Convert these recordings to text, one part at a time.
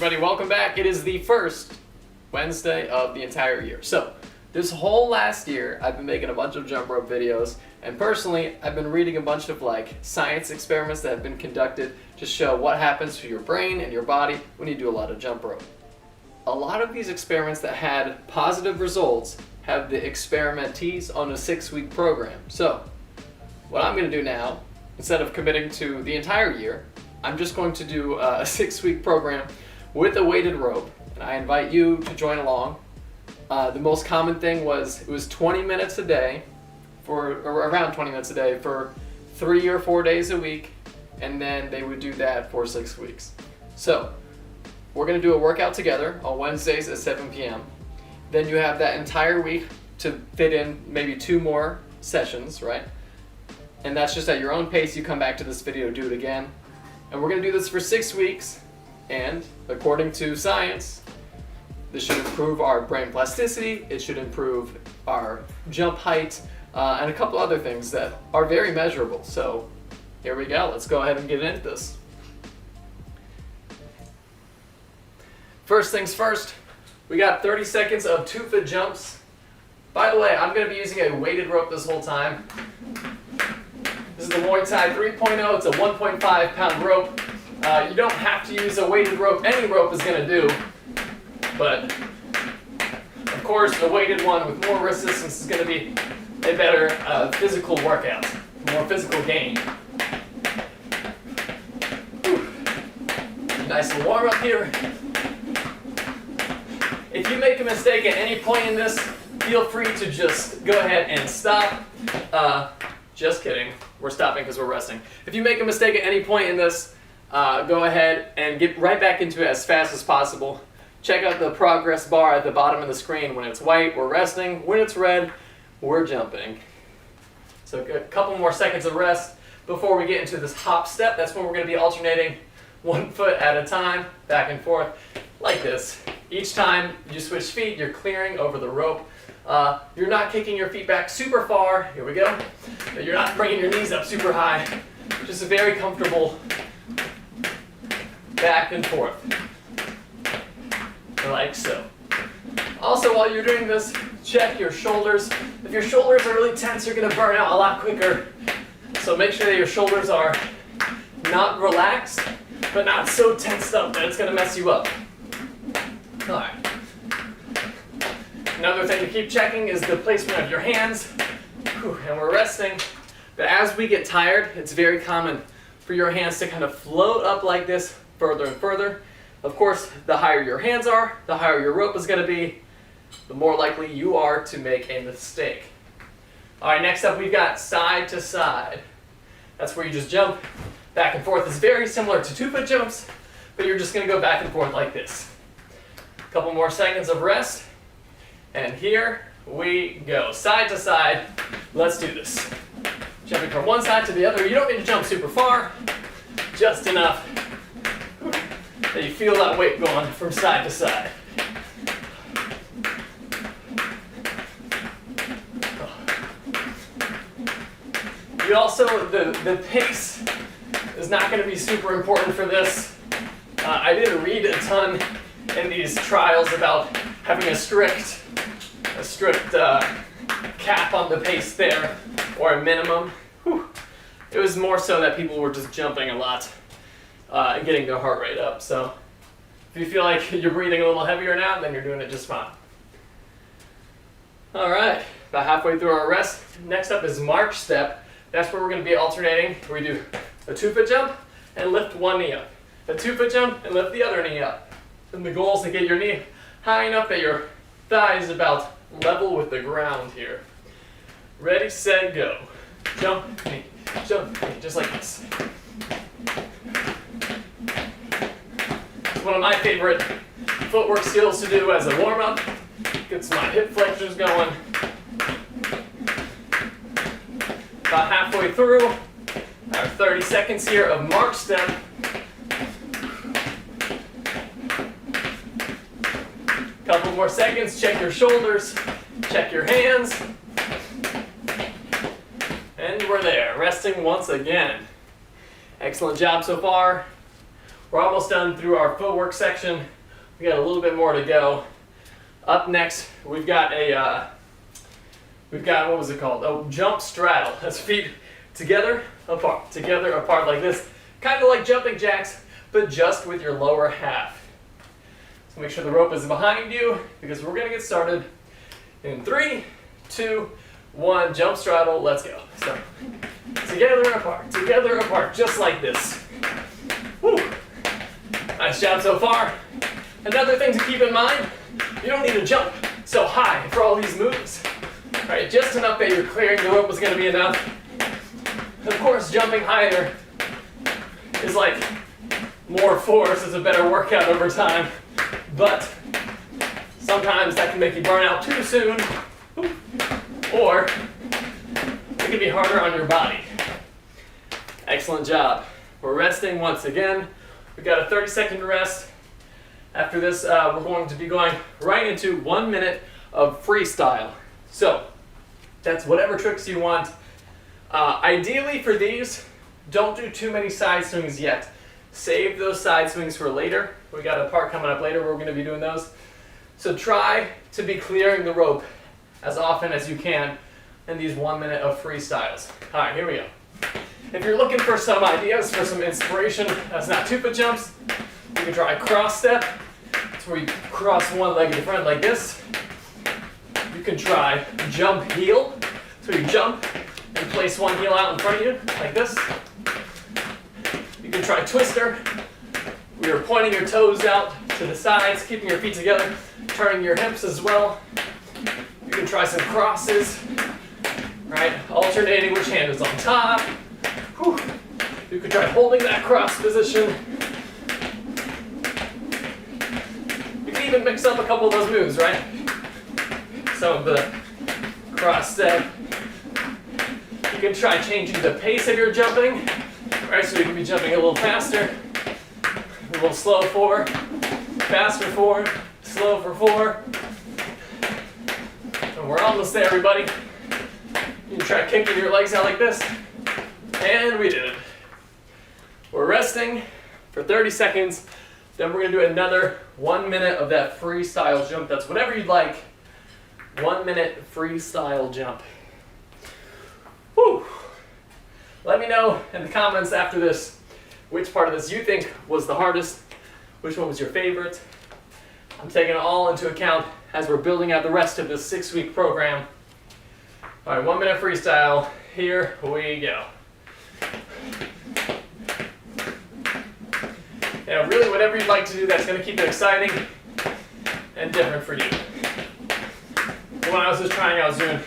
everybody, welcome back. It is the first Wednesday of the entire year. So, this whole last year, I've been making a bunch of jump rope videos, and personally, I've been reading a bunch of science experiments that have been conducted to show what happens to your brain and your body when you do a lot of jump rope. A lot of these experiments that had positive results have the experimentees on a 6-week program. So, what I'm going to do now, instead of committing to the entire year, I'm just going to do a 6-week program with a weighted rope, and I invite you to join along. The most common thing was, it was 20 minutes a day, or around 20 minutes a day for 3 or 4 days a week, and then they would do that for 6 weeks. So, we're going to do a workout together on Wednesdays at 7 p.m. Then you have that entire week to fit in maybe 2 more sessions, right? And that's just at your own pace. You come back to this video, do it again. And we're going to do this for 6 weeks, and according to science, this should improve our brain plasticity, it should improve our jump height, and a couple other things that are very measurable. So here we go, let's go ahead and get into this. First things first, we got 30 seconds of 2-foot jumps. By the way, I'm going to be using a weighted rope this whole time. This is the Muay Thai 3.0, it's a 1.5 pound rope. You don't have to use a weighted rope, any rope is going to do. But, of course, a weighted one with more resistance is going to be a better physical workout, more physical gain. Nice little warm up here. If you make a mistake at any point in this, feel free to just go ahead and stop. Just kidding. We're stopping because we're resting. If you make a mistake at any point in this, go ahead and get right back into it as fast as possible. Check out the progress bar at the bottom of the screen. When it's white, we're resting. When it's red, we're jumping. So a couple more seconds of rest before we get into this hop step. That's when we're going to be alternating 1 foot at a time, back and forth, like this. Each time you switch feet, you're clearing over the rope. You're not kicking your feet back super far. Here we go. You're not bringing your knees up super high. Just a very comfortable back and forth, like so. Also, while you're doing this, check your shoulders. If your shoulders are really tense, you're going to burn out a lot quicker. So make sure that your shoulders are not relaxed, but not so tensed up that it's going to mess you up. All right. Another thing to keep checking is the placement of your hands. And we're resting. But as we get tired, it's very common for your hands to kind of float up like this further and further. Of course, the higher your hands are, the higher your rope is going to be, the more likely you are to make a mistake. All right, next up we've got side to side. That's where you just jump back and forth. It's very similar to 2-foot jumps, but you're just going to go back and forth like this. A couple more seconds of rest. And here we go, side to side. Let's do this. Jumping from one side to the other. You don't need to jump super far, just enough that you feel that weight going from side to side. You also, the pace is not going to be super important for this. I didn't read a ton in these trials about having a strict cap on the pace there, or a minimum. Whew. It was more so that people were just jumping a lot and getting their heart rate up. So if you feel like you're breathing a little heavier now, then you're doing it just fine. All right, about halfway through our rest. Next up is march step. That's where we're going to be alternating. We do a 2-foot jump and lift one knee up. A 2-foot jump and lift the other knee up. And the goal is to get your knee high enough that your thigh is about level with the ground here. Ready, set, go. Jump, knee, just like this. It's one of my favorite footwork skills to do as a warm-up. Gets my hip flexors going. About halfway through our 30 seconds here of march step. Couple more seconds, check your shoulders, check your hands. And we're there, resting once again. Excellent job so far. We're almost done through our footwork section. We got a little bit more to go. Up next, we've got what was it called? Oh, jump straddle. That's feet together apart like this. Kind of like jumping jacks, but just with your lower half. So make sure the rope is behind you because we're gonna get started in 3, 2, 1, jump straddle, let's go. So, together apart, just like this. Woo. Nice job so far. Another thing to keep in mind, you don't need to jump so high for all these moves. Right, just enough that you're clearing the rope is gonna be enough. Of course, jumping higher is like more force, is a better workout over time, but sometimes that can make you burn out too soon, or it can be harder on your body. Excellent job. We're resting once again. We've got a 30-second rest. After this, we're going to be going right into 1 minute of freestyle. So, that's whatever tricks you want. Ideally for these, don't do too many side swings yet. Save those side swings for later. We got a part coming up later where we're going to be doing those. So try to be clearing the rope as often as you can in these 1 minute of freestyles. All right, here we go. If you're looking for some ideas, for some inspiration, that's not 2-foot jumps. You can try cross step. That's where you cross one leg in front like this. You can try jump heel. So you jump and place one heel out in front of you, like this. You can try twister. Where you're pointing your toes out to the sides, keeping your feet together, turning your hips as well. You can try some crosses, right? Alternating which hand is on top. Whew. You can try holding that cross position. You can even mix up a couple of those moves, right? Some of the cross step. You can try changing the pace of your jumping, right? So you can be jumping a little faster, a little slow forward, faster forward, slow for 4. And we're almost there, everybody. You can try kicking your legs out like this. And we did it. We're resting for 30 seconds. Then we're gonna do another 1 minute of that freestyle jump. That's whatever you'd like. 1 minute freestyle jump. Whew. Let me know in the comments after this which part of this you think was the hardest, which one was your favorite. I'm taking it all into account as we're building out the rest of this 6-week program. All right, 1 minute freestyle. Here we go. Yeah, really whatever you'd like to do that's gonna keep it exciting and different for you. When I was just trying, I was doing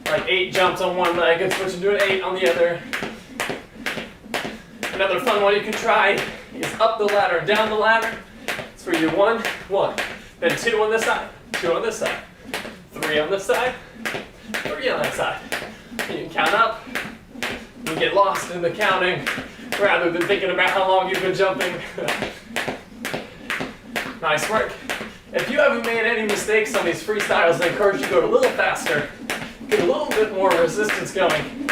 like 8 jumps on one leg and switching to an 8 on the other. Another fun one you can try is up the ladder and down the ladder. It's for you 1, 1, then 2 on this side, 2 on this side, 3 on this side, 3 on that side. And you can count up. You get lost in the counting rather than thinking about how long you've been jumping. Nice work. If you haven't made any mistakes on these freestyles, I encourage you to go a little faster, get a little bit more resistance going.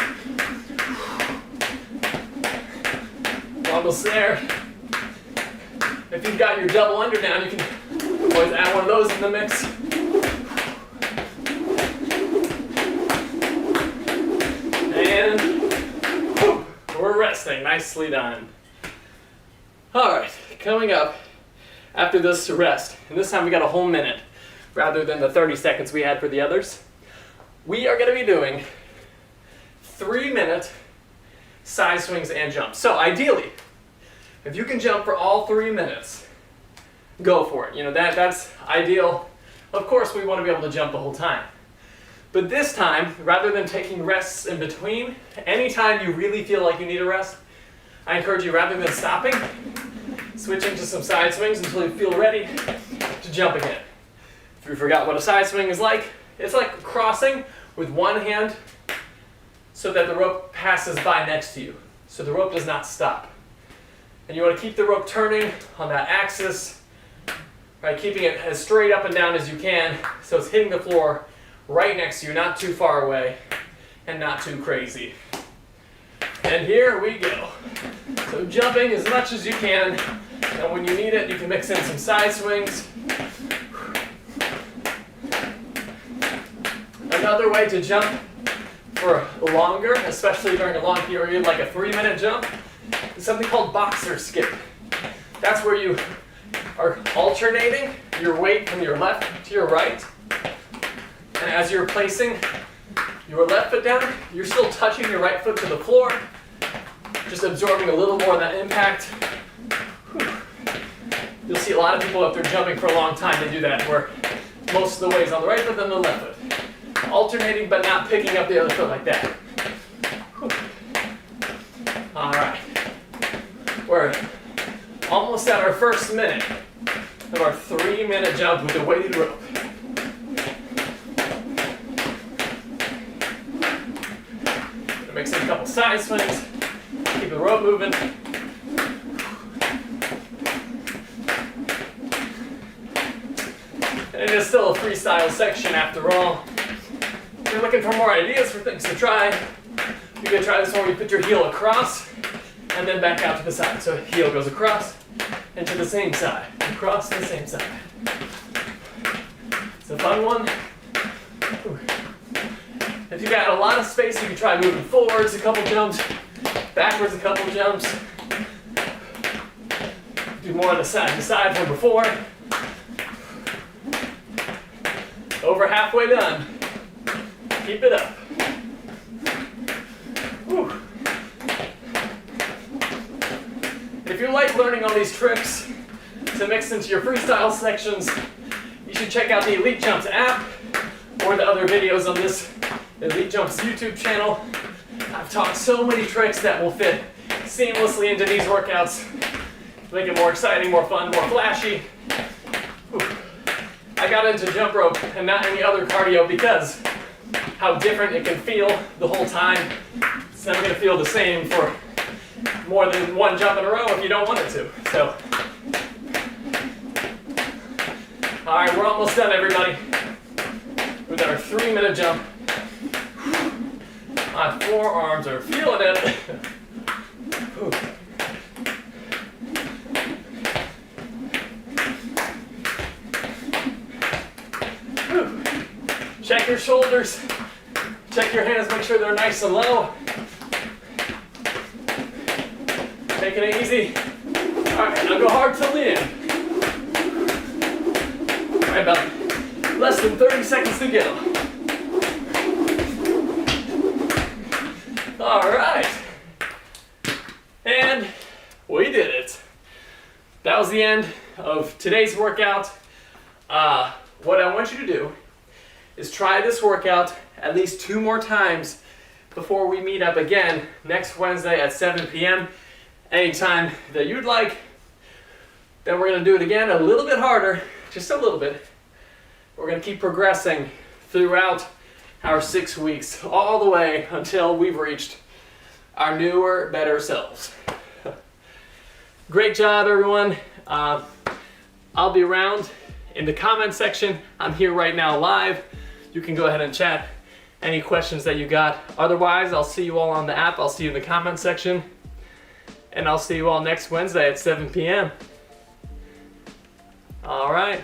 Almost there. If you've got your double under down, you can always add one of those in the mix. And whew, we're resting. Nicely done. All right, coming up after this rest, and this time we got a whole minute rather than the 30 seconds we had for the others. We are going to be doing 3-minute side swings and jumps. So ideally, if you can jump for all 3 minutes, go for it. You know, that's ideal. Of course, we want to be able to jump the whole time. But this time, rather than taking rests in between, anytime you really feel like you need a rest, I encourage you, rather than stopping, switching to some side swings until you feel ready to jump again. If you forgot what a side swing is like, it's like crossing with one hand so that the rope passes by next to you, so the rope does not stop. And you want to keep the rope turning on that axis, right? Keeping it as straight up and down as you can so it's hitting the floor right next to you, not too far away and not too crazy. And here we go. So jumping as much as you can And when you need it, you can mix in some side swings. Another way to jump for longer, especially during a long period like a 3-minute jump, is something called boxer skip. That's where you are alternating your weight from your left to your right. And as you're placing your left foot down, you're still touching your right foot to the floor, just absorbing a little more of that impact. Whew. You'll see a lot of people, if they're jumping for a long time, they do that, where most of the weight is on the right foot than the left foot. Alternating, but not picking up the other foot like that. Whew. All right. We're almost at our first minute of our 3-minute jump with the weighted rope. Gonna mix in a couple side swings, keep the rope moving. And it is still a freestyle section after all. If you're looking for more ideas for things to try, you can try this one where you put your heel across and then back out to the side. So heel goes across and to the same side, across the same side. It's a fun one. If you got a lot of space, you can try moving forwards a couple jumps, backwards a couple jumps. Do more on the side to side from before. Over halfway done. Keep it up. Whew. If you like learning all these tricks to mix into your freestyle sections, you should check out the Elite Jumps app or the other videos on this Elite Jumps YouTube channel. I've taught so many tricks that will fit seamlessly into these workouts, make it more exciting, more fun, more flashy. Whew. I got into jump rope and not any other cardio because how different it can feel the whole time. It's never going to feel the same for more than one jump in a row if you don't want it to. So, all right, we're almost done, everybody. We've got our 3-minute jump. My forearms are feeling it. Whew. Whew. Check your shoulders. Check your hands, make sure they're nice and low. Taking it easy. All right, now go hard till the end. All right, about less than 30 seconds to go. All right. And we did it. That was the end of today's workout. What I want you to do is try this workout at least 2 more times before we meet up again next Wednesday at 7 p.m. Anytime that you'd like. Then we're going to do it again a little bit harder, just a little bit. We're going to keep progressing throughout our 6 weeks, all the way until we've reached our newer, better selves. Great job, everyone. I'll be around in the comment section. I'm here right now live. You can go ahead and chat any questions that you got. Otherwise, I'll see you all on the app. I'll see you in the comment section. And I'll see you all next Wednesday at 7 p.m. All right.